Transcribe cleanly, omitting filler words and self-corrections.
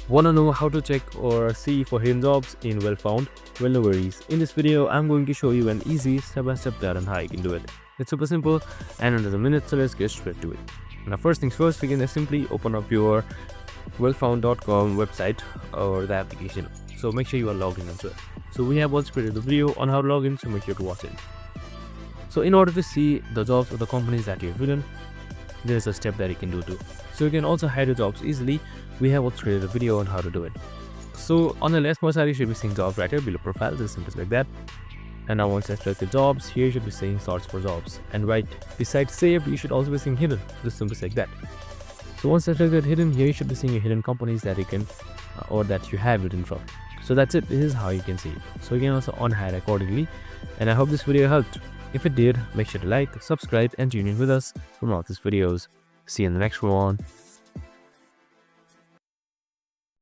Wanna know how to check or see for hidden jobs in well found? Well, no worries. In this video, I'm going to show you an easy step-by-step guide on how you can do it. It's super simple and under a minute, so let's get straight to it. Now, first things first, we can just simply open up your wellfound.com website or the application. So make sure you are logged in as well. So we have also created a video on how to log in, so make sure to watch it. So in order to see the jobs of the companies that you've hidden, there's a step that you can do too. So you can also hide your jobs easily. We have also created a video on how to do it. So on the leftmost side, you should be seeing jobs right here below profile, just simple like that. And now once I select the jobs, here you should be seeing search for jobs. And right beside saved, you should also be seeing hidden, just simple like that. So once I selected hidden, here you should be seeing your hidden companies that you can or that you have hidden from. So that's it. This is how you can see it. So you can also unhide accordingly. And I hope this video helped. If it did, make sure to like, subscribe, and tune in with us for more of these videos. See you in the next one.